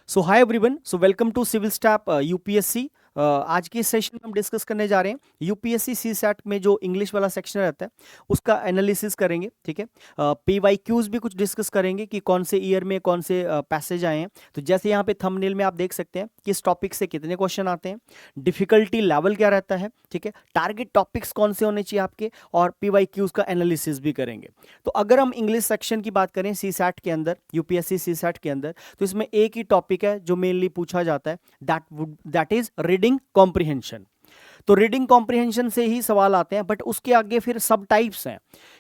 So hi everyone, so welcome to civil staff UPSC. आज के इस सेशन में हम डिस्कस करने जा रहे हैं यूपीएससी सी सैट में जो इंग्लिश वाला सेक्शन रहता है उसका एनालिसिस करेंगे। ठीक है, पीवाईक्यूज भी कुछ डिस्कस करेंगे कि कौन से ईयर में कौन से पैसेज आए हैं। तो जैसे यहाँ पे थंबनेल में आप देख सकते हैं कि इस टॉपिक से कितने क्वेश्चन आते हैं, डिफिकल्टी लेवल क्या रहता है, ठीक है, टारगेट टॉपिक्स कौन से होने चाहिए आपके, और पीवाईक्यूज का एनालिसिस भी करेंगे। तो अगर हम इंग्लिश सेक्शन की बात करें सी सैट के अंदर, यूपीएससी सी सैट के अंदर, तो इसमें एक ही टॉपिक है जो मेनली पूछा जाता है, दैट इज रीडिंग कॉम्प्रिहेंशन। तो रीडिंग कॉम्प्रिहेंशन से ही सवाल आते हैं, बट उसके आगे फिर सब टाइप्स हैं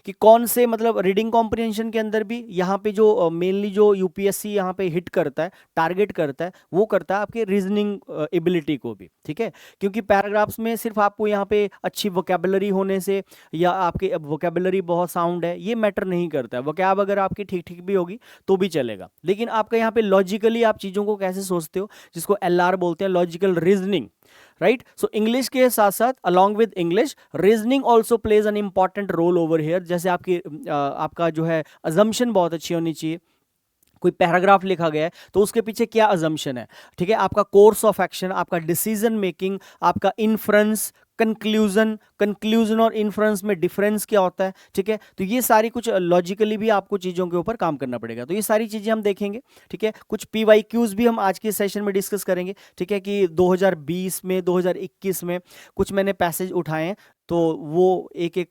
कि कौन से, मतलब रीडिंग कॉम्प्रिहेंशन के अंदर भी यहाँ पे जो मेनली जो यूपीएससी यहाँ पे हिट करता है, टारगेट करता है, वो करता है आपके रीजनिंग एबिलिटी को भी। ठीक है, क्योंकि पैराग्राफ्स में सिर्फ आपको यहाँ पे अच्छी वोकेबलरी होने से या आपके वोकेबलरी बहुत साउंड है ये मैटर नहीं करता है। वोकैब अगर आपकी ठीक ठीक भी होगी तो भी चलेगा, लेकिन आपका यहाँ पे लॉजिकली आप चीज़ों को कैसे सोचते हो, जिसको एलआर बोलते हैं, logical reasoning, right. So English के साथ साथ along with English reasoning also plays an important roll over here. जैसे आपकी आपका जो है अजम्पशन बहुत अच्छी होनी चाहिए। कोई पैराग्राफ लिखा गया है तो उसके पीछे क्या अजम्पशन है, ठीक है, आपका कोर्स ऑफ एक्शन, आपका डिसीजन मेकिंग, आपका इन्फ्रेंस, कंक्लूजन और इन्फ्रेंस में डिफरेंस क्या होता है। ठीक है, तो ये सारी कुछ लॉजिकली भी आपको चीज़ों के ऊपर काम करना पड़ेगा। तो ये सारी चीज़ें हम देखेंगे। ठीक है, कुछ पीवाईक्यूज भी हम आज के सेशन में डिस्कस करेंगे। ठीक है, कि 2020 में 2021 में कुछ मैंने पैसेज उठाए हैं, तो वो एक एक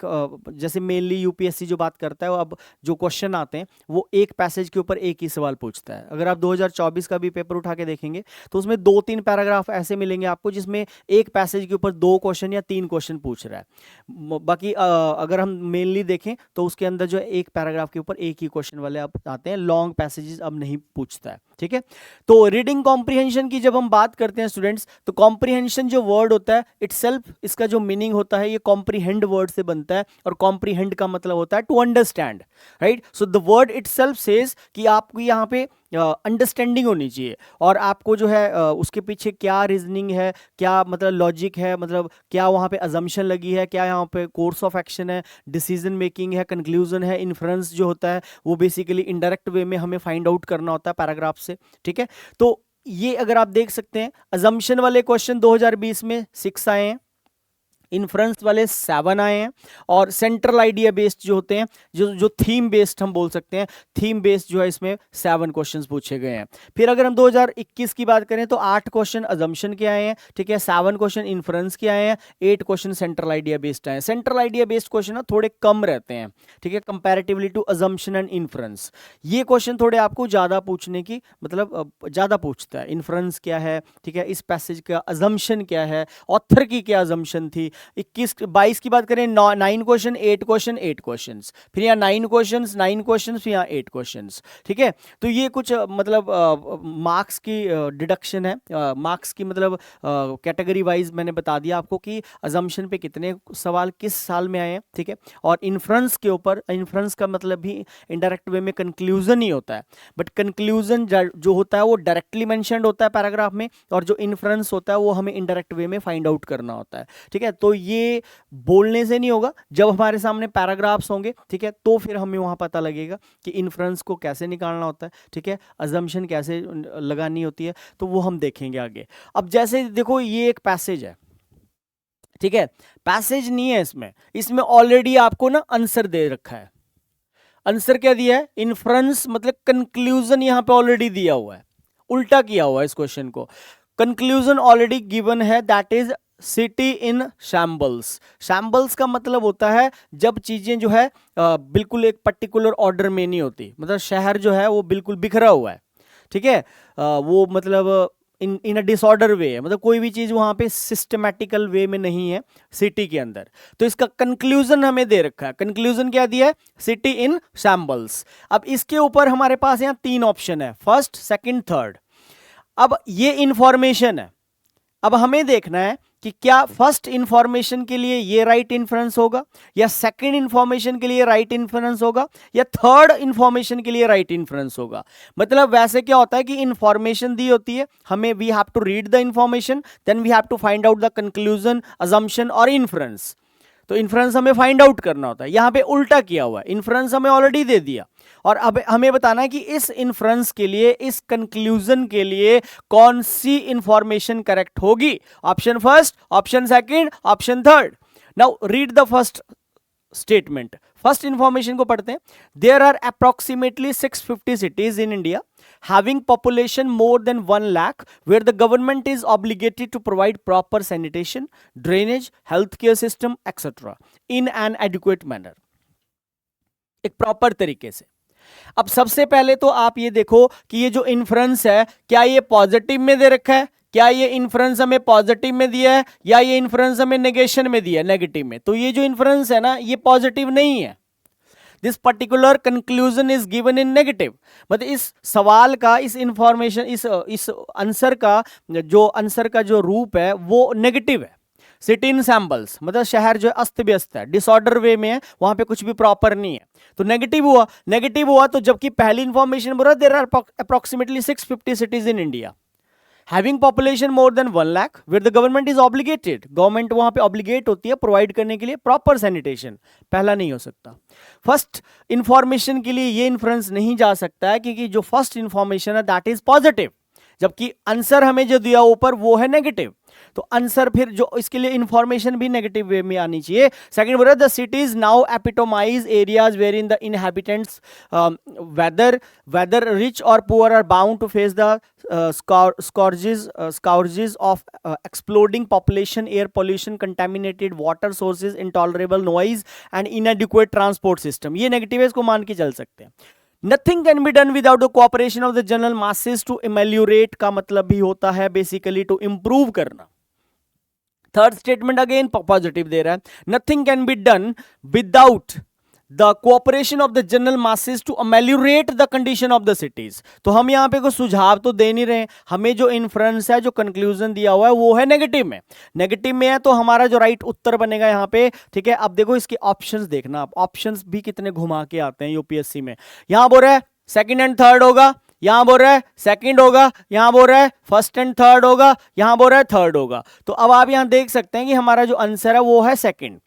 जैसे मेनली यूपीएससी जो बात करता है, वो अब जो क्वेश्चन आते हैं वो एक पैसेज के ऊपर एक ही सवाल पूछता है। अगर आप 2024 का भी पेपर उठा के देखेंगे तो उसमें 2-3 पैराग्राफ ऐसे मिलेंगे आपको जिसमें एक पैसेज के ऊपर 2 क्वेश्चन या 3 क्वेश्चन पूछ रहा है। बाकी अगर हम मेनली देखें तो उसके अंदर जो है एक पैराग्राफ के ऊपर एक ही क्वेश्चन वाले अब आते हैं, लॉन्ग पैसेजेस अब नहीं पूछता है। ठीक है, तो रीडिंग कॉम्प्रिहेंशन की जब हम बात करते हैं स्टूडेंट्स, तो कॉम्प्रिहेंशन जो वर्ड होता है इटसेल्फ, इसका जो मीनिंग होता है ये कॉम्प्रिहेंड वर्ड से बनता है, और कॉम्प्रिहेंड का मतलब होता है to understand, right. So the word itself says कि आपको यहाँ पे अंडरस्टैंडिंग होनी चाहिए, और आपको जो है उसके पीछे क्या रीजनिंग है, क्या मतलब लॉजिक है, मतलब क्या वहाँ पे अजम्पशन लगी है, क्या यहाँ पे कोर्स ऑफ एक्शन है, डिसीजन मेकिंग है, कंक्लूजन है, इन्फ्रेंस जो होता है वो बेसिकली इनडायरेक्ट वे में हमें फाइंड आउट करना होता है पैराग्राफ से। ठीक है, तो ये अगर आप देख सकते हैं अजम्पशन वाले क्वेश्चन 2020 में 6 आए हैं, इन्फ्रेंस वाले 7 आए हैं, और सेंट्रल आइडिया बेस्ड जो होते हैं, जो थीम बेस्ड हम बोल सकते हैं, थीम बेस्ड जो है इसमें 7 क्वेश्चंस पूछे गए हैं। फिर अगर हम 2021 की बात करें तो 8 क्वेश्चन अजम्पशन के आए हैं, ठीक है, 7 क्वेश्चन इन्फ्रेंस के आए हैं, 8 क्वेश्चन सेंट्रल आइडिया बेस्ड आए हैं। सेंट्रल आइडिया बेस्ड क्वेश्चन थोड़े कम रहते हैं, ठीक है, comparatively to assumption and inference. ये क्वेश्चन थोड़े आपको ज्यादा पूछने की, मतलब ज्यादा पूछता है, इन्फ्रेंस क्या है, ठीक है, इस पैसेज का अजम्पशन क्या है, ऑथर की क्या अजम्पशन थी। 21-22 की बात करें 9 क्वेश्चन 8 क्वेश्चन 8 क्वेश्चंस, फिर यहाँ 9 क्वेश्चंस 9 क्वेश्चंस, फिर यहाँ 8 क्वेश्चंस। ठीक है, तो ये कुछ मतलब मार्क्स की डिडक्शन है, मार्क्स की मतलब कैटेगरी वाइज मैंने बता दिया आपको कि अजम्पशन पे कितने सवाल किस साल में आए हैं। ठीक है, और इन्फ्रेंस के ऊपर, इन्फ्रेंस का मतलब भी इनडायरेक्ट वे में कंक्लूजन ही होता है, बट कंक्लूजन जो होता है वो डायरेक्टली मेंशन्ड होता है पैराग्राफ में, और जो इन्फ्रेंस होता है वो हमें इनडायरेक्ट वे में फाइंड आउट करना होता है। ठीक है, तो ये बोलने से नहीं होगा, जब हमारे सामने पैराग्राफ्स होंगे, ठीक है, तो फिर हमें वहां पता लगेगा कि इन्फ्रेंस को कैसे निकालना होता है, ठीक है, अजम्पशन कैसे लगानी होती है, तो वो हम देखेंगे आगे। अब जैसे देखो ये एक पैसेज है, ठीक है, पैसेज नहीं है इसमें, इसमें ऑलरेडी आपको ना आंसर दे रखा है। आंसर क्या दिया है, इन्फ्रेंस मतलब कंक्लूजन यहां पे ऑलरेडी दिया हुआ है, उल्टा किया हुआ है इस क्वेश्चन को। कंक्लूजन ऑलरेडी गिवन है, that is city in shambles. Shambles का मतलब होता है जब चीजें जो है बिल्कुल एक पर्टिकुलर ऑर्डर में नहीं होती, मतलब शहर जो है वो बिल्कुल बिखरा हुआ है, ठीक है, वो मतलब इन अ डिसऑर्डर वे है, मतलब कोई भी चीज वहां पे सिस्टमैटिकल वे में नहीं है सिटी के अंदर। तो इसका कंक्लूजन हमें दे रखा है, कंक्लूजन क्या दिया है, सिटी इन शैम्बल्स। अब इसके ऊपर हमारे पास यहाँ 3 ऑप्शन है, फर्स्ट सेकंड थर्ड। अब ये इंफॉर्मेशन है, अब हमें देखना है कि क्या फर्स्ट इंफॉर्मेशन के लिए ये राइट इन्फ्रेंस होगा, या सेकंड इंफॉर्मेशन के लिए राइट इन्फ्रेंस होगा, या थर्ड इंफॉर्मेशन के लिए राइट इन्फ्रेंस होगा। मतलब वैसे क्या होता है कि इंफॉर्मेशन दी होती है हमें, we have to read the information, then we have to find out the conclusion, assumption और इन्फ्रेंस। तो इन्फ्रेंस हमें फाइंड आउट करना होता है, यहां पे उल्टा किया हुआ है, इन्फ्रेंस हमें ऑलरेडी दे दिया और अब हमें बताना है कि इस इन्फ्रेंस के लिए, इस कंक्लूजन के लिए कौन सी इंफॉर्मेशन करेक्ट होगी, option first, option second, option third. Now read the first statement, first information को पढ़ते हैं। There are approximately 650 cities in India having population more than 1 lakh where the government is obligated to provide proper sanitation, drainage, healthcare system etc. in an adequate manner, एक proper तरीके से। अब सबसे पहले तो आप ये देखो कि ये जो इन्फ्रेंस है, क्या ये पॉजिटिव में दे रखा है, क्या ये इन्फ्रेंस हमें पॉजिटिव में दिया है या ये इन्फ्रेंस हमें नेगेशन में दिया है, नेगेटिव में। तो ये जो इन्फ्रेंस है ना, ये पॉजिटिव नहीं है। This particular conclusion is given in negative, मतलब इस सवाल का, इस इंफॉर्मेशन, इस आंसर का जो रूप है वो नेगेटिव है। सिटी इन सैम्बल्स, मतलब शहर जो है अस्त व्यस्त है, डिसऑर्डर वे में है, वहां पे कुछ भी प्रॉपर नहीं है, तो नेगेटिव हुआ। नेगेटिव हुआ तो जबकि पहली इंफॉर्मेशन बोल रहा है there are approximately 650 cities in India having population more than 1 lakh where the government is obligated, government वहां पे ऑब्लिगेट होती है प्रोवाइड करने के लिए प्रॉपर सैनिटेशन। पहला नहीं हो सकता। फर्स्ट इंफॉर्मेशन के लिए ये इन्फ्रेंस नहीं जा सकता है क्योंकि जो फर्स्ट इंफॉर्मेशन है दैट इज पॉजिटिव, जबकि आंसर हमें जो दिया ऊपर वो है नेगेटिव, तो आंसर फिर जो इसके लिए इंफॉर्मेशन भी नेगेटिव वे में आनी चाहिए। सेकंड बोल रहा है the cities now epitomise areas where in the inhabitants whether rich और poor are bound to face the scourges of exploding population, air pollution, contaminated water sources, intolerable noise and inadequate transport system। ये negative है, इसको मान के चल सकते हैं। Nothing can be done without the cooperation of the general masses to ameliorate का मतलब भी होता है बेसिकली टू improve करना। थर्ड स्टेटमेंट अगेन पॉजिटिव दे रहा है, nothing can be done without the cooperation of the general masses to ameliorate the condition of the cities. तो हम यहाँ पे कोई सुझाव तो दे नहीं रहे, हमें जो इन्फ्रेंस है, जो कंक्लूजन दिया हुआ है वो है नेगेटिव में। नेगेटिव में है तो हमारा जो राइट उत्तर बनेगा यहाँ पे, ठीक है। अब देखो इसके ऑप्शंस देखना, आप ऑप्शंस भी कितने घुमा के आते हैं यूपीएससी में। यहाँ बोल रहा है सेकंड एंड थर्ड होगा, यहां बोल रहा है सेकंड होगा, यहां बोल रहा है फर्स्ट एंड थर्ड होगा, यहां बोल रहा है थर्ड होगा। तो अब आप यहां देख सकते हैं कि हमारा जो आंसर है वो है सेकंड,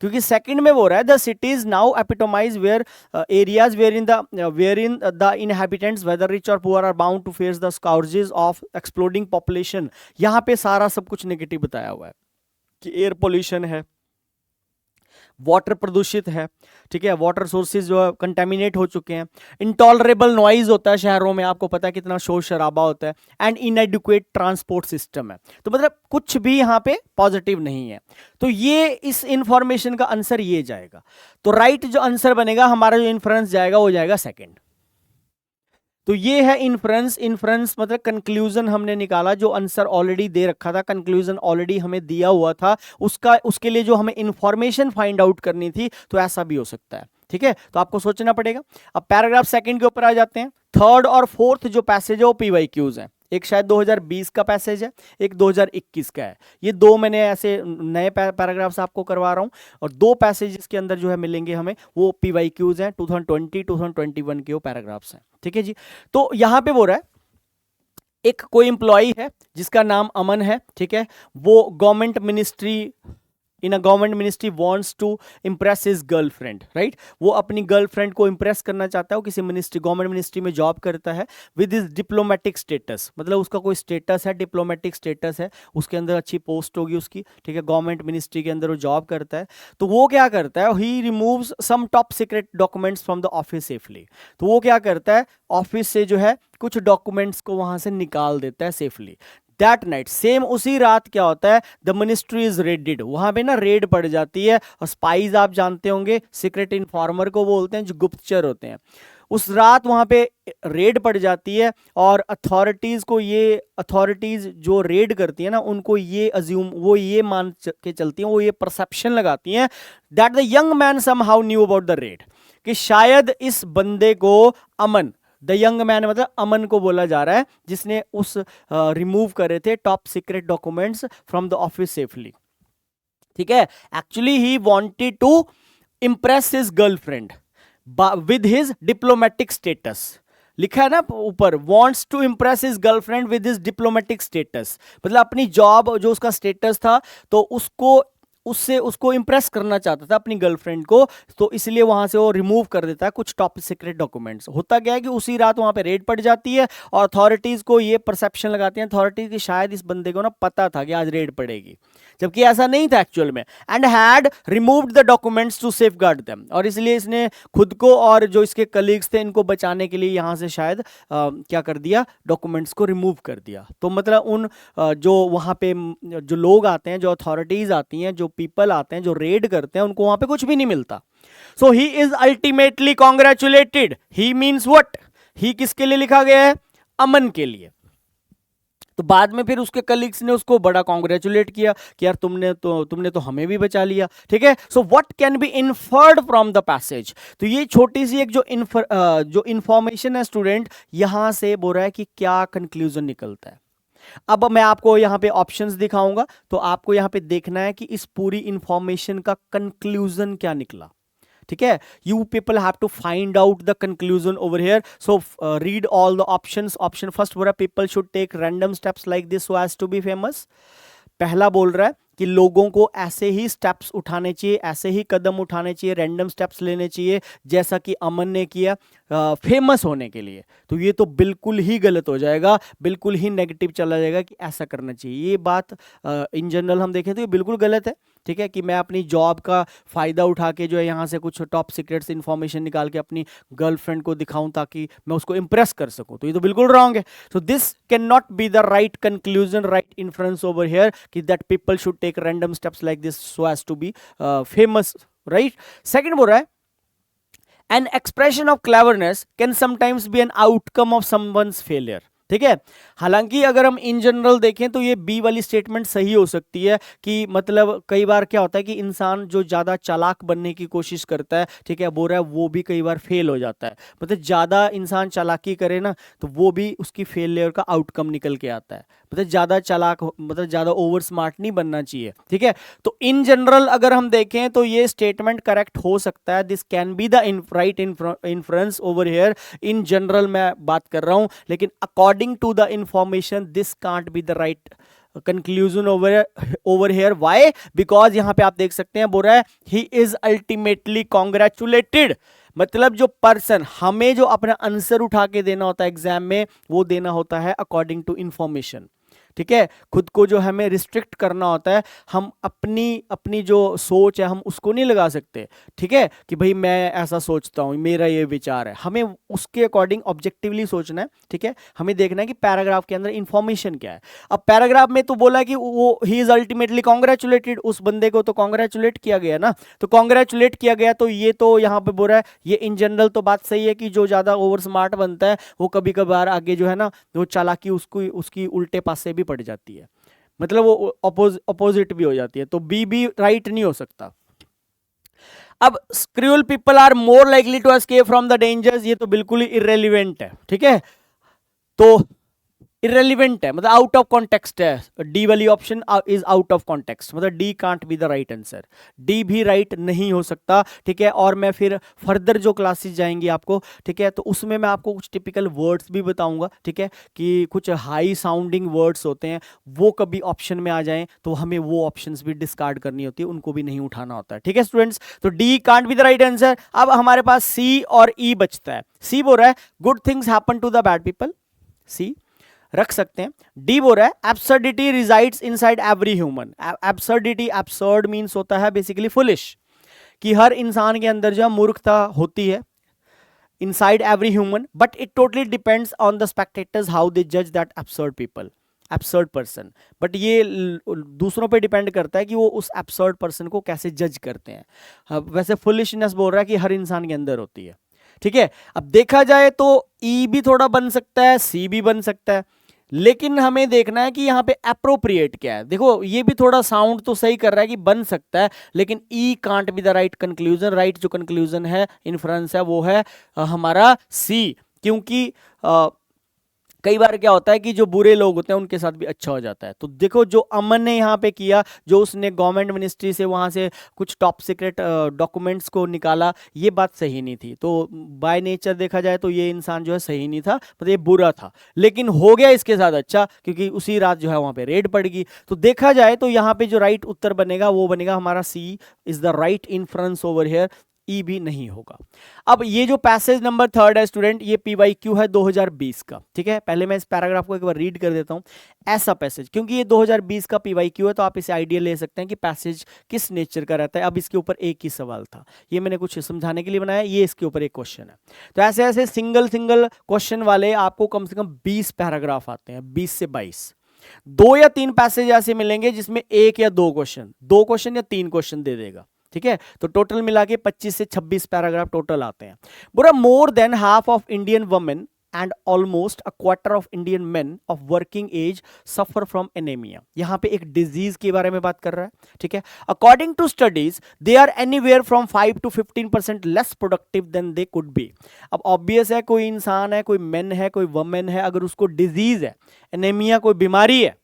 क्योंकि सेकंड में बोल रहा है the cities now epitomise where areas where in the inhabitants whether rich और poor are bound to face the scourges of exploding population. यहां पे सारा सब कुछ नेगेटिव बताया हुआ है कि एयर पोल्यूशन है, वाटर प्रदूषित है, ठीक है, वाटर सोर्सेज जो है कंटेमिनेट हो चुके हैं, इंटॉलरेबल नॉइज होता है शहरों में, आपको पता है कितना शोर शराबा होता है, एंड इनएडिक्वेट ट्रांसपोर्ट सिस्टम है। तो मतलब कुछ भी यहाँ पे पॉजिटिव नहीं है, तो ये इस इंफॉर्मेशन का आंसर ये जाएगा। तो राइट जो आंसर बनेगा हमारा, जो इन्फ्रेंस जाएगा वो जाएगा सेकेंड। तो ये है इन्फ्रेंस। इन्फ्रेंस मतलब कंक्लूजन हमने निकाला, जो आंसर ऑलरेडी दे रखा था, कंक्लूजन ऑलरेडी हमें दिया हुआ था, उसके लिए जो हमें इंफॉर्मेशन फाइंड आउट करनी थी, तो ऐसा भी हो सकता है, ठीक है। तो आपको सोचना पड़ेगा। अब पैराग्राफ सेकंड के ऊपर आ जाते हैं। थर्ड और फोर्थ जो पैसेज है वो PYQs है, एक शायद 2020 का पैसेज है, एक 2021 का है। ये दो मैंने ऐसे नए पैराग्राफ्स आपको करवा रहा हूँ, और दो पैसेजेस के अंदर जो है मिलेंगे हमें वो PYQs हैं, 2020 2021 के वो पैराग्राफ्स हैं, ठीक है जी। तो यहाँ पे बोल रहा है एक कोई एम्प्लॉई है जिसका नाम अमन है, ठीक है, वो government ministry in a government ministry wants to impress his girlfriend, right. वो अपनी गर्लफ्रेंड को इंप्रेस करना चाहता है, वो किसी मिनिस्ट्री, गवर्नमेंट मिनिस्ट्री में जॉब करता है, विद हिज डिप्लोमेटिक स्टेटस, मतलब उसका कोई स्टेटस है, डिप्लोमेटिक स्टेटस है, उसके अंदर अच्छी पोस्ट होगी उसकी, ठीक है, गवर्नमेंट मिनिस्ट्री के अंदर वो जॉब करता है। तो वो क्या करता है, he removes some top secret documents from the office safely. तो वो क्या करता है, ऑफिस से जो है कुछ डॉक्यूमेंट्स को वहां से निकाल देता है सेफली। दैट नाइट, सेम उसी रात क्या होता है, द मिनिस्ट्री इज रेडेड, वहां पे ना रेड पड़ जाती है। और स्पाइज आप जानते होंगे, सीक्रेट इन्फॉर्मर को बोलते हैं, जो गुप्तचर होते हैं। उस रात वहां पे रेड पड़ जाती है, और अथॉरिटीज जो रेड करती है ना, उनको ये अज्यूम, वो ये मान के चलती हैं, वो ये परसेप्शन लगाती हैं that the young man somehow knew about the red, कि शायद इस बंदे को, अमन, द यंग मैन मतलब अमन को बोला जा रहा है, जिसने उस रिमूव करे थे top secret documents from the office safely, ठीक है। Actually he wanted to impress his girlfriend with his diplomatic status, लिखा है ना ऊपर, wants to impress his girlfriend with his diplomatic status, मतलब अपनी जॉब जो उसका स्टेटस था, तो उसको उससे उसको इंप्रेस करना चाहता था अपनी गर्लफ्रेंड को, तो इसलिए वहां से वो रिमूव कर देता है कुछ टॉप सीक्रेट डॉक्यूमेंट्स। होता क्या है कि उसी रात वहां पे रेड पड़ जाती है और अथॉरिटीज को ये परसेप्शन लगाती हैं अथॉरिटीज की शायद इस बंदे को ना पता था कि आज रेड पड़ेगी, जबकि ऐसा नहीं था एक्चुअल में। And had removed the documents to safeguard them, और इसलिए इसने खुद को और जो इसके कलीग्स थे इनको बचाने के लिए यहां से शायद क्या कर दिया, डॉक्यूमेंट्स को रिमूव कर दिया। तो मतलब उन जो वहां पे जो लोग आते हैं, जो अथॉरिटीज आती हैं, जो पीपल आते हैं, जो रेड करते हैं, उनको वहां पे कुछ भी नहीं मिलता। So he is ultimately congratulated. He means what, he किसके लिए लिखा गया है, अमन के लिए। तो बाद में फिर उसके कलीग्स ने उसको बड़ा कॉन्ग्रेचुलेट किया कि यार तुमने तो हमें भी बचा लिया, ठीक है। So what can be inferred from the passage, तो ये छोटी सी एक जो इंफॉर्मेशन है स्टूडेंट, यहां से बोल रहा है कि क्या कंक्लूजन निकलता है। अब मैं आपको यहां पे ऑप्शंस दिखाऊंगा, तो आपको यहां पे देखना है कि इस पूरी इंफॉर्मेशन का कंक्लूजन क्या निकला, ठीक है। You people have to find out the conclusion over here. So read all the options. Option first बोल रहा है people should take random steps like this so as to be famous. पहला बोल रहा है कि लोगों को ऐसे ही स्टेप्स उठाने चाहिए, ऐसे ही कदम उठाने चाहिए, रैंडम स्टेप्स लेने चाहिए जैसा कि अमन ने किया फेमस होने के लिए। तो ये तो बिल्कुल ही गलत हो जाएगा, बिल्कुल ही नेगेटिव चला जाएगा कि ऐसा करना चाहिए। ये बात इन जनरल हम देखें तो ये बिल्कुल गलत है, ठीक है, कि मैं अपनी जॉब का फायदा उठा के जो है यहाँ से कुछ टॉप सीक्रेट्स इंफॉर्मेशन निकाल के अपनी गर्लफ्रेंड को दिखाऊं ताकि मैं उसको इंप्रेस कर सकूं, तो ये तो बिल्कुल रॉन्ग है। So this can not be the right conclusion, right inference over here कि that people should take random steps like this so as to be famous, right. Second बोल रहा है an expression of cleverness can sometimes be an outcome of someone's failure, ठीक है। हालांकि अगर हम in general देखें तो ये बी वाली स्टेटमेंट सही हो सकती है कि मतलब कई बार क्या होता है कि इंसान जो ज्यादा चालाक बनने की कोशिश करता है, ठीक है, बोल रहा है वो भी कई बार फेल हो जाता है। मतलब ज्यादा इंसान चालाकी करे ना तो वो भी उसकी फेलियर का आउटकम निकल के आता है। मतलब ज्यादा चालाक मतलब ज्यादा ओवर स्मार्ट नहीं बनना चाहिए, ठीक है। तो इन जनरल अगर हम देखें तो ये स्टेटमेंट करेक्ट हो सकता है। This can be the right inference over here. In general मैं बात कर रहा हूं, लेकिन according to the information this can't be the right conclusion over here. Why? Because यहां पे आप देख सकते हैं बोल रहा है ही इज अल्टीमेटली कॉन्ग्रेचुलेटेड। मतलब जो पर्सन, हमें जो अपना आंसर उठा के देना होता है एग्जाम में, वो देना होता है अकॉर्डिंग टू इंफॉर्मेशन, ठीक है। खुद को जो हमें रिस्ट्रिक्ट करना होता है, हम अपनी जो सोच है हम उसको नहीं लगा सकते, ठीक है, कि भाई मैं ऐसा सोचता हूं, मेरा ये विचार है। हमें उसके अकॉर्डिंग ऑब्जेक्टिवली सोचना है, ठीक है। हमें देखना है कि पैराग्राफ के अंदर इंफॉर्मेशन क्या है। अब पैराग्राफ में तो बोला कि वो ही इज अल्टीमेटली कॉन्ग्रेचुलेटेड, उस बंदे को तो कॉन्ग्रेचुलेट किया गया ना, तो कॉन्ग्रेचुलेट किया गया, तो ये तो यहाँ पे बोल रहा है ये इन जनरल तो बात सही है कि जो ज्यादा ओवर स्मार्ट बनता है वो कभी कभार आगे जो है ना वो चालाकी उसकी उल्टे पासे भी पड़ जाती है, मतलब वो अपोजिट भी हो जाती है। तो बी भी राइट नहीं हो सकता। अब cruel people are more likely to escape from the dangers, ये तो बिल्कुल ही इररेलेवेंट है, ठीक है। तो इरेलीवेंट है, मतलब आउट ऑफ कॉन्टेक्स्ट है। डी वाली option is out of context, मतलब D can't be the right answer. D भी राइट नहीं हो सकता, ठीक है। और मैं फिर फर्दर जो क्लासेस जाएंगी आपको, ठीक है, तो उसमें मैं आपको कुछ टिपिकल वर्ड्स भी बताऊंगा, ठीक है, कि कुछ हाई साउंडिंग वर्ड्स होते हैं वो कभी ऑप्शन में आ जाएं तो हमें वो ऑप्शंस भी डिस्कार्ड करनी होती है, उनको भी नहीं उठाना होता है, ठीक है स्टूडेंट्स। तो D can't be the right answer. अब हमारे पास सी और ई बचता है। सी बोल रहा है good things happen to the bad people, C रख सकते हैं। डी बोल रहा है absurdity resides inside every human. Absurdity, absurd means होता है बेसिकली फुलिश, कि हर इंसान के अंदर जो मूर्खता होती है, inside every human, but it totally depends on the spectators how they जज that absurd people, absurd person. But ये दूसरों पे डिपेंड करता है कि वो उस एब्सर्ड पर्सन को कैसे जज करते हैं। वैसे फुलिशनेस बोल रहा है कि हर इंसान के अंदर होती है, ठीक है। अब देखा जाए तो ई भी थोड़ा बन सकता है, सी भी बन सकता है, लेकिन हमें देखना है कि यहाँ पे अप्रोप्रिएट क्या है। देखो ये भी थोड़ा साउंड तो सही कर रहा है कि बन सकता है, लेकिन E can't be the right conclusion. Right जो कंक्लूजन है, इन्फ्रेंस है, वो है हमारा सी, क्योंकि कई बार क्या होता है कि जो बुरे लोग होते हैं उनके साथ भी अच्छा हो जाता है। तो देखो जो अमन ने यहाँ पे किया, जो उसने गवर्नमेंट मिनिस्ट्री से वहाँ से कुछ टॉप सीक्रेट डॉक्यूमेंट्स को निकाला, ये बात सही नहीं थी। तो बाय नेचर देखा जाए तो ये इंसान जो है सही नहीं था, मतलब ये बुरा था, लेकिन हो गया इसके साथ अच्छा, क्योंकि उसी रात जो है वहाँ पे रेड पड़ गई। तो देखा जाए तो यहाँ पे जो राइट उत्तर बनेगा वो बनेगा हमारा C is the right inference over here, E भी नहीं होगा। अब ये जो पैसेज नंबर 3 है स्टूडेंट, ये पीवाईक्यू है 2020 का, ठीक है। पहले मैं इस पैराग्राफ को एक बार रीड कर देता हूं। ऐसा पैसेज, क्योंकि ये 2020 का पीवाईक्यू है तो आप इसे आइडिया ले सकते हैं कि पैसेज किस नेचर का रहता है। अब इसके ऊपर एक ही सवाल था, ये मैंने कुछ समझाने के लिए बनाया, ये इसके ऊपर एक क्वेश्चन है। तो ऐसे ऐसे सिंगल सिंगल क्वेश्चन वाले आपको कम से कम 20 पैराग्राफ आते हैं, 20 से 22। 2 या 3 पैसेज ऐसे मिलेंगे जिसमें 1 या 2 क्वेश्चन या 3 क्वेश्चन दे देगा, ठीक है। तो टोटल मिला के 25 से 26 पैराग्राफ टोटल आते हैं। बुरा more than half of Indian women and almost a quarter of Indian men of working age suffer from anaemia. यहां पे एक डिजीज के बारे में बात कर रहा है, ठीक है। According to studies they are anywhere from 5 to 15% less productive than they could be. अब ऑब्वियस है, कोई इंसान है, कोई मेन है, कोई वुमेन है, अगर उसको डिजीज है, एनीमिया कोई बीमारी है,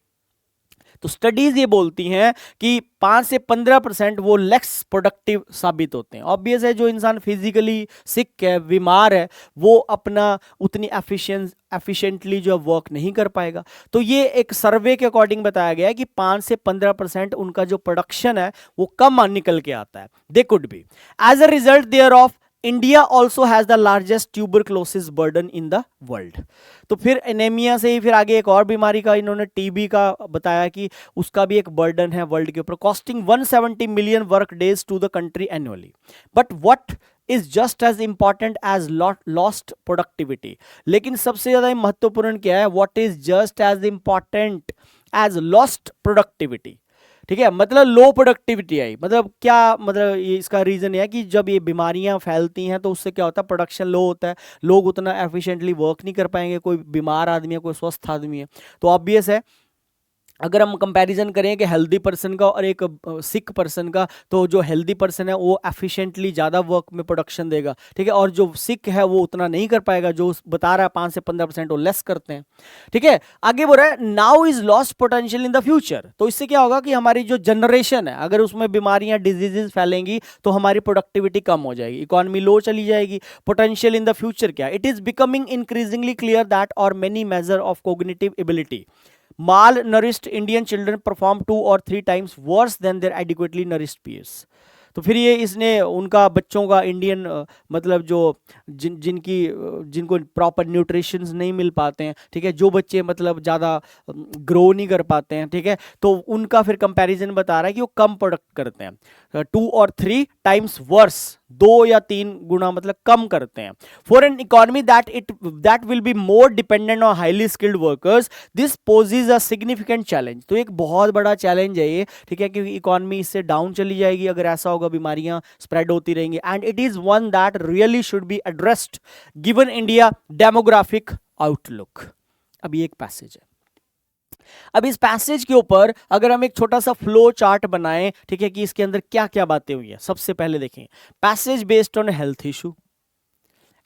तो स्टडीज ये बोलती हैं कि 5 से 15% वो लेस प्रोडक्टिव साबित होते हैं। ऑब्वियस है, जो इंसान फिजिकली सिक है, बीमार है, वो अपना उतनी एफिशिएंटली जो वर्क नहीं कर पाएगा। तो ये एक सर्वे के अकॉर्डिंग बताया गया है कि 5 से 15% उनका जो प्रोडक्शन है वो कम निकल के आता है, they could be as a result thereof India also has the largest tuberculosis burden in the world. तो फिर एनीमिया से ही फिर आगे एक और बीमारी का इन्होंने टीबी का बताया कि उसका भी एक बर्डन है वर्ल्ड के ऊपर, costing 170 million work days to the country annually. But what is just as important as lost productivity. लेकिन सबसे ज्यादा महत्वपूर्ण क्या है, what is just as important as lost productivity, ठीक है। मतलब लो प्रोडक्टिविटी आई, मतलब क्या, मतलब ये इसका रीजन है कि जब ये बीमारियां फैलती हैं तो उससे क्या होता है, प्रोडक्शन लो होता है, लोग उतना एफिशिएंटली वर्क नहीं कर पाएंगे। कोई बीमार आदमी है, कोई स्वस्थ आदमी है, तो ऑब्वियस है अगर हम कंपैरिजन करें कि हेल्दी पर्सन का और एक सिक पर्सन का, तो जो हेल्दी पर्सन है वो एफिशिएंटली ज़्यादा वर्क में प्रोडक्शन देगा, ठीक है, और जो सिक है वो उतना नहीं कर पाएगा। जो बता रहा है 5 से 15% वो लेस करते हैं, ठीक है। आगे बोल रहा है now is lost potential in the future. तो इससे क्या होगा कि हमारी जो जनरेशन है, अगर उसमें बीमारियां डिजीजेज फैलेंगी तो हमारी प्रोडक्टिविटी कम हो जाएगी, इकोनॉमी लो चली जाएगी। पोटेंशियल इन द फ्यूचर क्या, it is becoming increasingly clear that और many major of cognitive ability malnourished Indian children perform 2 or 3 times worse than their adequately nourished peers। तो फिर ये इसने उनका बच्चों का इंडियन मतलब जो जिनको प्रॉपर न्यूट्रिशंस नहीं मिल पाते हैं, ठीक है, जो बच्चे मतलब ज़्यादा ग्रो नहीं कर पाते हैं, ठीक है, तो उनका फिर कंपैरिजन बता रहा है कि वो कम प्रोडक्ट करते हैं, 2 or 3 times वर्स, 2 या 3 गुना मतलब कम करते हैं। For an economy that will be more dependent on highly skilled workers this possess a significant challenge. तो एक बहुत बड़ा चैलेंज है ये, ठीक है, क्योंकि इकोनॉमी इससे डाउन चली जाएगी अगर ऐसा होगा, बीमारियां स्प्रेड होती रहेंगी। And it is one that really should be addressed given India demographic outlook. अब ये एक पैसेज है। अब इस पैसेज के ऊपर अगर हम एक छोटा सा फ्लो चार्ट बनाएं, ठीक है, कि इसके अंदर क्या क्या बातें हुई है। सबसे पहले देखें passage based on health issue.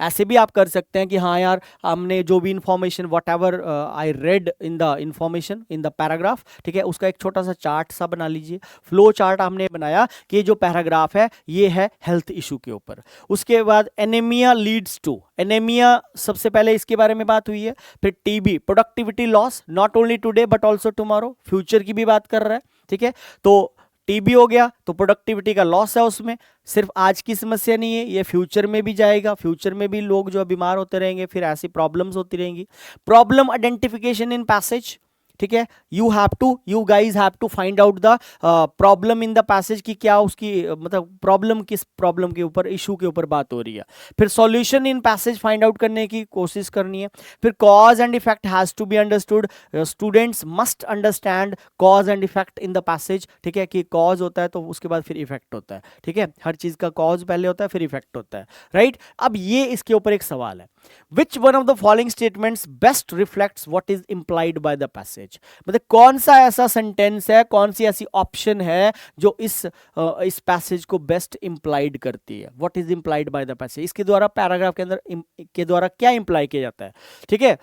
ऐसे भी आप कर सकते हैं कि हाँ यार, हमने जो भी information what ever I read in the information in the paragraph, ठीक है, उसका एक छोटा सा चार्ट सा बना लीजिए। फ्लो चार्ट हमने बनाया कि जो पैराग्राफ है ये है हेल्थ इशू के ऊपर। उसके बाद एनीमिया लीड्स टू, एनीमिया सबसे पहले इसके बारे में बात हुई है। फिर TB, productivity loss not only today but also tomorrow, future की भी बात कर रहा है, ठीक है। तो टीबी हो गया तो प्रोडक्टिविटी का लॉस है, उसमें सिर्फ आज की समस्या नहीं है, ये फ्यूचर में भी जाएगा, फ्यूचर में भी लोग जो बीमार होते रहेंगे, फिर ऐसी प्रॉब्लम्स होती रहेंगी। प्रॉब्लम आइडेंटिफिकेशन इन पैसेज, ठीक है, you guys have to find out the problem in the passage की क्या उसकी मतलब प्रॉब्लम किस प्रॉब्लम के ऊपर, इशू के ऊपर बात हो रही है। फिर solution in passage find out करने की कोशिश करनी है। फिर cause and effect has to be understood, students must understand cause and effect in the passage, ठीक है, कि कॉज होता है तो उसके बाद फिर इफेक्ट होता है, ठीक है, हर चीज का कॉज पहले होता है फिर इफेक्ट होता है, राइट। अब ये इसके ऊपर एक सवाल है, which one of the following statements best reflects what is implied by the passage. मतलब कौन सा ऐसा सेंटेंस है, कौन सी ऐसी ऑप्शन है जो इस पैसेज को बेस्ट इंप्लाइड करती है। What is implied by the passage, इसके द्वारा पैराग्राफ के अंदर के द्वारा क्या इंप्लाई किया जाता है, ठीक है।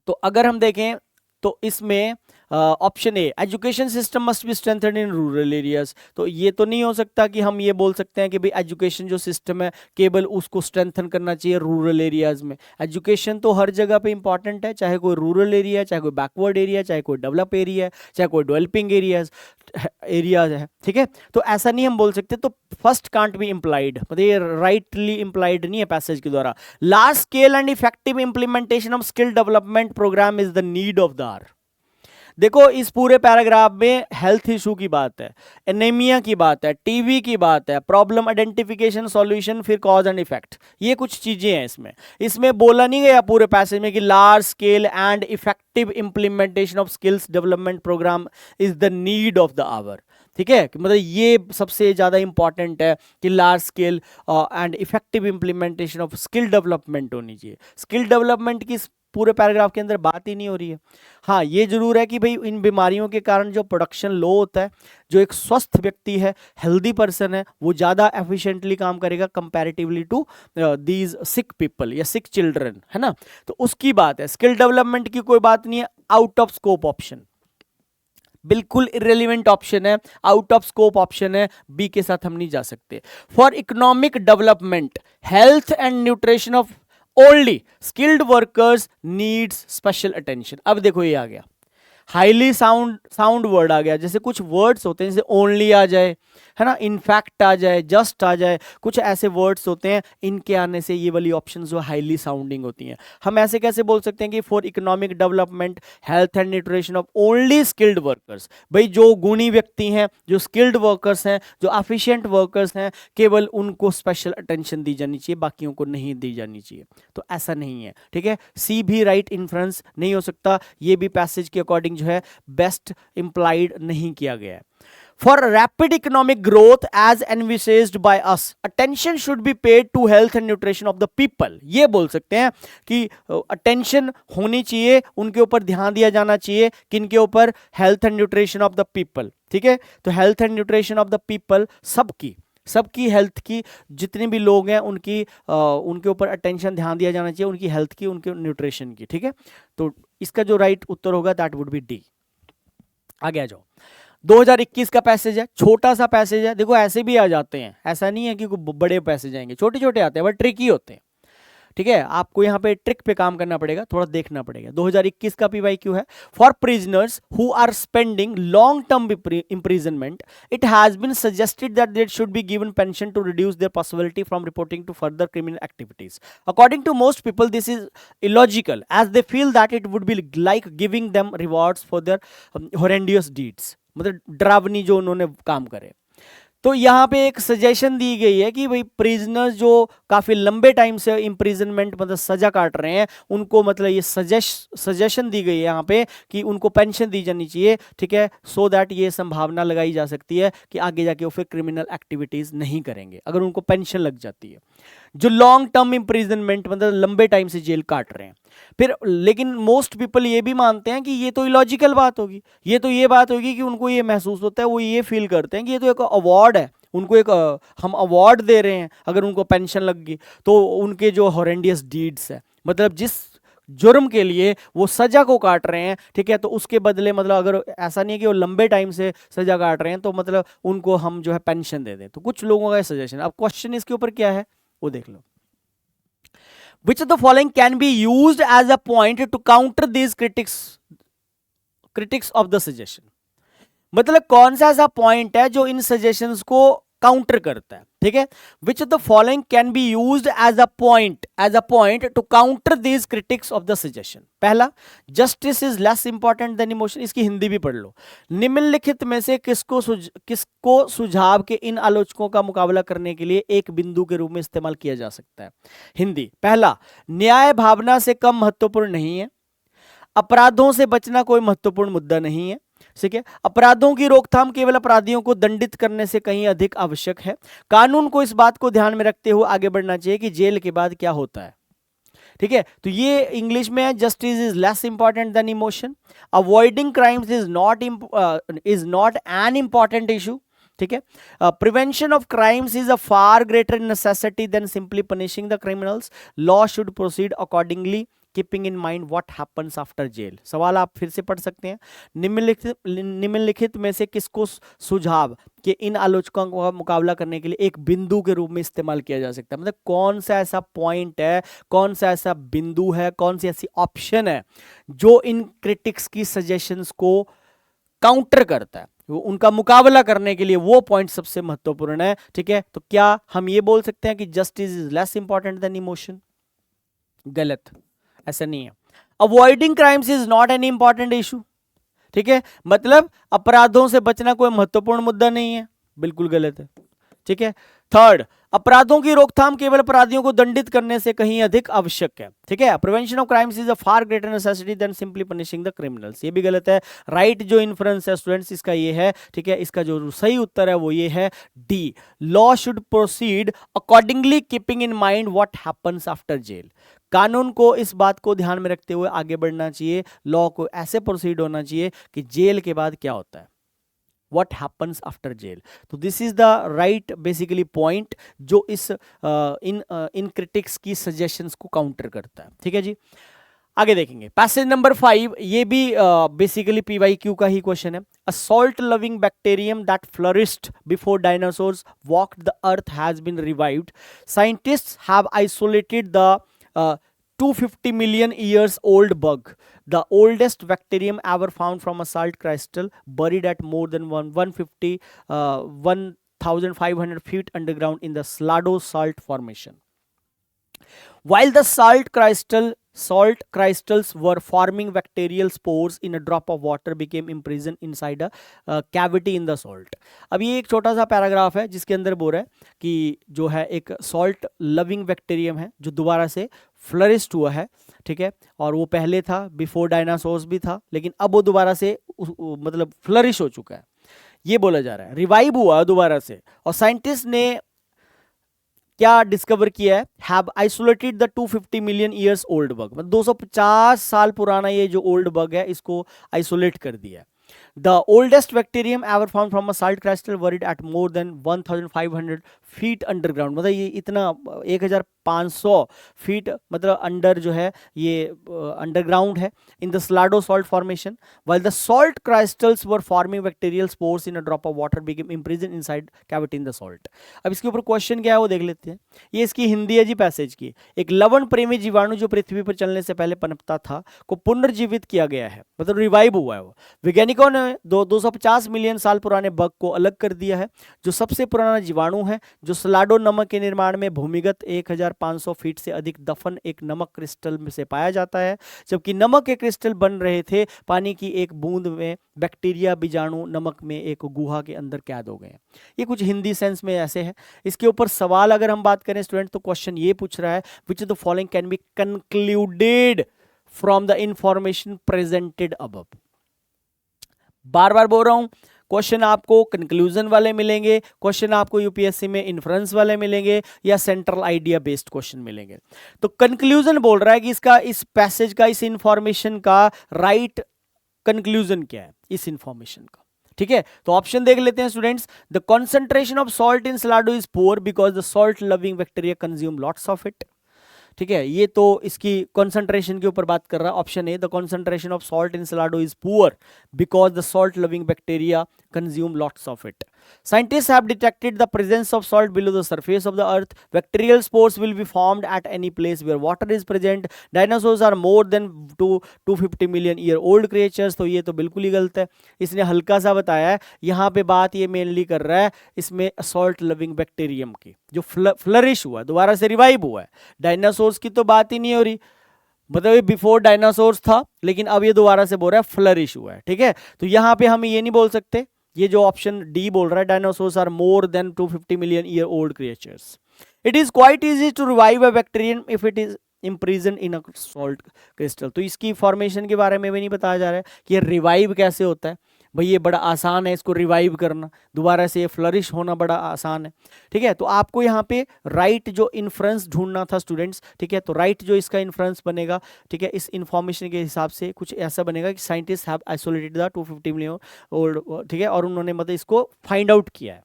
तो अगर हम देखें तो इसमें option A, education system must be strengthen in rural areas. तो ये तो नहीं हो सकता कि हम ये बोल सकते हैं कि भाई एजुकेशन जो सिस्टम है केवल उसको स्ट्रेंथन करना चाहिए रूरल एरियाज में। एजुकेशन तो हर जगह पे इंपॉर्टेंट है, चाहे कोई रूरल एरिया है, चाहे कोई बैकवर्ड एरिया है, चाहे कोई डेवलप एरिया है, चाहे कोई डेवलपिंग एरियाज है, ठीक है। तो ऐसा नहीं हम बोल सकते। तो फर्स्ट कांट बी इंप्लाइड, मतलब ये राइटली इंप्लाइड नहीं है पैसेज के द्वारा। Large scale and effective implementation of skill development programme is the need of the hour. देखो इस पूरे पैराग्राफ में हेल्थ इशू की बात है, एनीमिया की बात है, टीबी की बात है, प्रॉब्लम आइडेंटिफिकेशन, सॉल्यूशन, फिर कॉज एंड इफेक्ट, ये कुछ चीजें हैं इसमें बोला नहीं गया पूरे पैसेज में कि large scale and effective implementation of skills development programme is the need of the hour. ठीक है, मतलब ये सबसे ज्यादा इंपॉर्टेंट है कि large scale and effective implementation of skill development होनी चाहिए। स्किल डेवलपमेंट की पूरे पैराग्राफ के अंदर बात ही नहीं हो रही है। हाँ ये जरूर है कि भाई इन बीमारियों के कारण जो प्रोडक्शन लो होता है, जो एक स्वस्थ व्यक्ति है, हेल्दी पर्सन है, वो ज़्यादा एफिशिएंटली काम करेगा comparatively to these sick people या सिक चिल्ड्रन, है ना। तो उसकी बात है, स्किल डेवलपमेंट की कोई बात नहीं है। आउट ऑफ स्कोप ऑप्शन, बिल्कुल इरेलीवेंट ऑप्शन है, आउट ऑफ स्कोप ऑप्शन है, बी के साथ हम नहीं जा सकते। For economic development, health and nutrition of only skilled workers needs special attention. अब देखो ये आ गया, हाईली साउंड वर्ड आ गया। जैसे कुछ वर्ड्स होते हैं, जैसे ओनली आ जाए, है ना, इनफैक्ट आ जाए, जस्ट आ जाए, कुछ ऐसे वर्ड्स होते हैं, इनके आने से ये वाली ऑप्शन जो हाईली साउंडिंग होती हैं। हम ऐसे कैसे बोल सकते हैं कि for economic development, health and nutrition of only skilled workers. भाई जो गुणी व्यक्ति हैं, जो स्किल्ड वर्कर्स हैं, जो एफिशिएंट वर्कर्स हैं, केवल उनको स्पेशल अटेंशन दी जानी चाहिए, बाकियों को नहीं दी जानी चाहिए। तो ऐसा नहीं है, ठीक है। सी भी राइट इन्फ्रेंस नहीं हो सकता, ये भी पैसेज के अकॉर्डिंग जो है बेस्ट इंप्लाइड नहीं किया गया है। For rapid economic growth as envisaged by us, attention should be paid to health and nutrition of the people। ये बोल सकते हैं कि attention होनी चाहिए, उनके ऊपर ध्यान दिया जाना चाहिए, किनके ऊपर, health and nutrition of the people। ठीक है, तो health and nutrition of the people, सबकी हेल्थ की, जितने भी लोग हैं उनके ऊपर अटेंशन, ध्यान दिया जाना चाहिए, उनकी हेल्थ की, उनके न्यूट्रिशन की। ठीक है, तो इसका जो राइट उत्तर होगा दैट वुड बी डी। आगे आ जाओ, 2021 का पैसेज है, छोटा सा पैसेज है। देखो ऐसे भी आ जाते हैं, ऐसा नहीं है कि बड़े पैसेज आएंगे, छोटे छोटे आते हैं बट ट्रिकी होते हैं। ठीक है, आपको यहाँ पे ट्रिक पे काम करना पड़ेगा, थोड़ा देखना पड़ेगा। 2021 का पीवाईक्यू है, for prisoners who are spending long term imprisonment it has been suggested that they should be given pension to reduce their possibility from reporting to further criminal activities. According to most people this is illogical as they feel that it would be like giving them rewards for their horrendous deeds, मतलब डरावनी जो उन्होंने काम करे। तो यहाँ पे एक सजेशन दी गई है कि भाई प्रिजनर्स जो काफी लंबे टाइम से इम्प्रिजनमेंट, मतलब सजा काट रहे हैं, उनको मतलब ये सजेशन दी गई है यहाँ पे कि उनको पेंशन दी जानी चाहिए। ठीक है, सो दैट ये संभावना लगाई जा सकती है कि आगे जाके वो फिर क्रिमिनल एक्टिविटीज नहीं करेंगे अगर उनको पेंशन लग जाती है। जो लॉन्ग टर्म इम्प्रिजनमेंट, मतलब लंबे टाइम से जेल काट रहे हैं। फिर लेकिन मोस्ट पीपल ये भी मानते हैं कि ये तो इलॉजिकल बात होगी, ये बात होगी कि उनको ये महसूस होता है, वो ये फील करते हैं कि ये तो एक अवार्ड है, उनको एक हम अवार्ड दे रहे हैं अगर उनको पेंशन लग गई। तो उनके जो हॉरेंडियस डीड्स है, मतलब जिस जुर्म के लिए वो सजा को काट रहे हैं, ठीक है, तो उसके बदले, मतलब अगर ऐसा नहीं है कि वो लंबे टाइम से सजा काट रहे हैं, तो मतलब उनको हम जो है पेंशन दे दें। तो कुछ लोगों का सजेशन। अब क्वेश्चन इसके ऊपर क्या है वो देख लो। Which of the following can be used as a point to counter these critics of the suggestion? मतलब कौन सा ऐसा पॉइंट है जो इन सजेशंस को काउंटर करता है। ठीक है, which of the following can be used as a point to counter these critics of the suggestion. पहला, justice is less important than emotion. इसकी हिंदी भी पढ़ लो। निम्नलिखित में से किसको सुझाव के इन आलोचकों का मुकाबला करने के लिए एक बिंदु के रूप में इस्तेमाल किया जा सकता है। हिंदी, पहला, न्याय भावना से कम महत्वपूर्ण नहीं है। अपराधों से बचना कोई महत्वपूर्ण मुद्दा नहीं है। ठीक है, अपराधों की रोकथाम केवल अपराधियों को दंडित करने से कहीं अधिक आवश्यक है। कानून को इस बात को ध्यान में रखते हुए आगे बढ़ना चाहिए कि जेल के बाद क्या होता है। ठीक है, तो ये इंग्लिश में है, justice is less important than emotion. Avoiding crimes is not an important issue. ठीक है, prevention of crimes is a far greater necessity than simply punishing the criminals. Law should proceed accordingly keeping in mind what happens after jail. सवाल आप फिर से पढ़ सकते हैं। निम्नलिखित में से किसको सुझाव कि इन आलोचकों का मुकाबला करने के लिए एक बिंदु के रूप में इस्तेमाल किया जा सकता है, मतलब कौन सा ऐसा पॉइंट है, कौन सा ऐसा बिंदु है, कौन सी ऐसी ऑप्शन है जो इन क्रिटिक्स की सजेशंस को काउंटर करता है, उनका मुकाबला करने के लिए वो पॉइंट सबसे महत्वपूर्ण है। ठीक है, तो क्या हम ये बोल सकते हैं कि justice is less important than emotion? गलत, ऐसा नहीं है। Avoiding crimes is not an important issue. ठीक है, मतलब अपराधों से बचना कोई महत्वपूर्ण मुद्दा नहीं है, बिल्कुल गलत है। ठीक है, थर्ड, अपराधों की रोकथाम केवल अपराधियों को दंडित करने से कहीं अधिक आवश्यक है। ठीक है, prevention of crimes is a far greater necessity than simply punishing the criminals, ये भी गलत है। राइट जो इन्फ्रेंस है स्टूडेंट्स इसका ये है। ठीक है, इसका जो सही उत्तर है वो ये है D, law should proceed accordingly keeping in mind what happens after jail. कानून को इस बात को ध्यान में रखते हुए आगे बढ़ना चाहिए, लॉ को ऐसे प्रोसीड होना चाहिए कि जेल के बाद क्या होता है, what happens after jail। तो this is the right basically point जो इस इन क्रिटिक्स की सजेशंस को काउंटर करता है। ठीक है जी, आगे देखेंगे पैसेज नंबर 5, ये भी बेसिकली पीवाईक्यू का ही क्वेश्चन है। A salt loving bacterium that flourished before dinosaurs walked the earth has been revived. Scientists have isolated the 250 million years old bug, the oldest bacterium ever found from a salt crystal buried at more than 1,500 feet underground in the Slado Salt Formation. While the salt crystals were forming, bacterial spores in a drop of water became imprisoned inside a cavity in the salt। अब ये एक छोटा सा paragraph है जिसके अंदर बोल रहा है कि जो है एक सॉल्ट लविंग बैक्टीरियम है जो दोबारा से फ्लरिश्ड हुआ है। ठीक है, और वो पहले था, बिफोर डायनासोर्स भी था, लेकिन अब वो दोबारा से मतलब फ्लरिश हो चुका है, ये बोला जा रहा है, रिवाइव हुआ दोबारा से। और साइंटिस्ट ने क्या डिस्कवर किया है, have isolated the 250 million years old bug, मतलब 250 साल पुराना ये जो ओल्ड बग है इसको आइसोलेट कर दिया है। The oldest bacterium ever found from a salt crystal buried at more than 1,500 feet underground, मतलब ये इतना 1,500 फीट मतलब अंडर जो है ये अंडरग्राउंड है। In the Slado salt formation while the salt crystals were forming bacterial spores in a drop of water became imprisoned inside cavity in the salt। अब इसके ऊपर क्वेश्चन क्या है वो देख लेते हैं। ये इसकी हिंदी है जी पैसेज की। एक लवण प्रेमी जीवाणु जो पृथ्वी पर चलने से पहले पनपता था को पुनर्जीवित किया गया है, मतलब रिवाइव हुआ है वो। वैज्ञानिकों ने 250 मिलियन साल पुराने बग को अलग कर दिया है जो सबसे पुराना जीवाणु है जो स्लाडो नमक के निर्माण में भूमिगत 1,500 फीट से अधिक दफन एक नमक क्रिस्टल में से पाया जाता है। जबकि नमक के क्रिस्टल बन रहे थे, पानी की एक बूंद में बैक्टीरिया बीजाणु नमक में एक गुहा के अंदर कैद हो गए। ये कुछ हिंदी सेंस में ऐसे है। इसके ऊपर सवाल अगर हम बात करें स्टूडेंट तो क्वेश्चन ये पूछ रहा है which of the following can be concluded from the information presented above. बार बार बोल रहा हूं, क्वेश्चन आपको कंक्लूजन वाले मिलेंगे, क्वेश्चन आपको यूपीएससी में इन्फ्रेंस वाले मिलेंगे या सेंट्रल आइडिया बेस्ड क्वेश्चन मिलेंगे। तो कंक्लूजन बोल रहा है कि इसका इस पैसेज का इस इंफॉर्मेशन का राइट कंक्लूजन क्या है इस इंफॉर्मेशन का। ठीक है, तो ऑप्शन देख लेते हैं students. The concentration of salt in Slado is poor because the salt loving bacteria consume lots of it. ठीक है, ये तो इसकी कंसंट्रेशन के ऊपर बात कर रहा है। Option A, the concentration of salt in Slado is poor because the salt loving bacteria consume lots of it. Scientists have detected the presence of salt below the surface of the earth. Bacterial spores will be formed at any place where water is present. Dinosaurs are more than 250 million year old creatures। तो ये तो बिल्कुल ही गलत है, इसने हल्का सा बताया है। यहाँ पे बात ये मेनली कर रहा है इसमें सॉल्ट लविंग बैक्टीरियम की जो फ्लरिश हुआ, दोबारा से रिवाइव हुआ है। डायनासोर्स की तो बात ही नहीं हो रही, मतलब ये बिफोर डायनासोर्स था लेकिन अब ये दोबारा से बोल रहा है फ्लरिश हुआ है। ठीक है, तो यहाँ पे हम ये नहीं बोल सकते, ये जो ऑप्शन डी बोल रहा है dinosaurs are more than 250 million year old creatures. It is quite easy to revive a bacterium if it is imprisoned in a salt crystal। तो इसकी फॉर्मेशन के बारे में भी नहीं बताया जा रहा है कि ये रिवाइव कैसे होता है। भाई ये बड़ा आसान है इसको रिवाइव करना, दोबारा से ये फ्लरिश होना बड़ा आसान है। ठीक है, तो आपको यहाँ पे राइट जो इन्फ्रेंस ढूंढना था स्टूडेंट्स। ठीक है, तो राइट जो इसका इन्फ्रेंस बनेगा, ठीक है, इस इंफॉर्मेशन के हिसाब से कुछ ऐसा बनेगा कि scientist have isolated the 250 million old, ठीक है, और उन्होंने मतलब इसको फाइंड आउट किया है।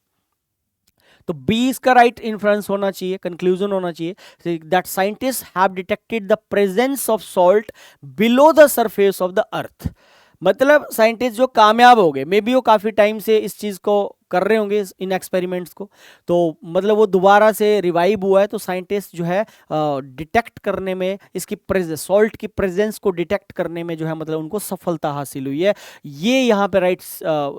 तो बी इसका राइट इन्फ्रेंस होना चाहिए, कंक्लूजन होना चाहिए that scientist have detected the presence of salt below the surface of the earth. मतलब साइंटिस्ट जो कामयाब हो गए, मे बी वो काफी टाइम से इस चीज को कर रहे होंगे इन एक्सपेरिमेंट्स को, तो मतलब वो दोबारा से रिवाइव हुआ है, तो साइंटिस्ट जो है डिटेक्ट करने में इसकी सॉल्ट की प्रेजेंस को डिटेक्ट करने में जो है मतलब उनको सफलता हासिल हुई है। ये यहाँ पे राइट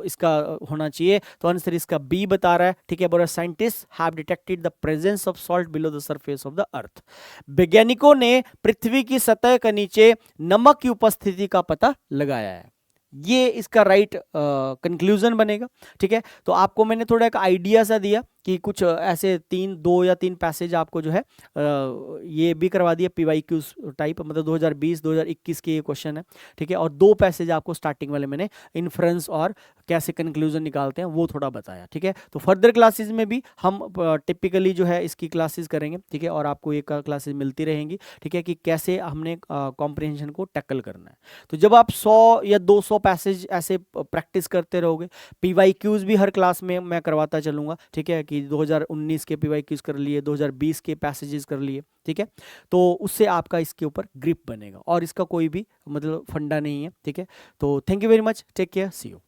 इसका होना चाहिए, तो आंसर इसका बी बता रहा है, ठीक है। बोला scientist have detected the presence of salt below the surface of the earth. वैज्ञानिकों ने पृथ्वी की सतह के नीचे नमक की उपस्थिति का पता लगाया है। ये इसका राइट कंक्लूजन बनेगा, ठीक है। तो आपको मैंने थोड़ा एक आइडिया सा दिया कि कुछ ऐसे दो या तीन पैसेज आपको जो है ये भी करवा दिया PYQ टाइप, मतलब 2020-2021 के ये क्वेश्चन है, ठीक है। और दो पैसेज आपको स्टार्टिंग वाले मैंने इन्फ्रेंस और कैसे कंक्लूजन निकालते हैं वो थोड़ा बताया, ठीक है। तो फर्दर क्लासेस में भी हम टिपिकली जो है इसकी क्लासेस करेंगे, ठीक है, और आपको ये क्लासेस मिलती रहेंगी, ठीक है, कि कैसे हमने कॉम्प्रिहेंशन को टैकल करना है। तो जब आप 100 या 200 पैसेज ऐसे प्रैक्टिस करते रहोगे, PYQs भी हर क्लास में मैं करवाता चलूंगा, ठीक है, कि 2019 के PYQs कर लिए, 2020 के पैसेजेस कर लिए, ठीक है। तो उससे आपका इसके ऊपर ग्रिप बनेगा और इसका कोई भी मतलब फंडा नहीं है, ठीक है। तो thank you very much, take care, see you.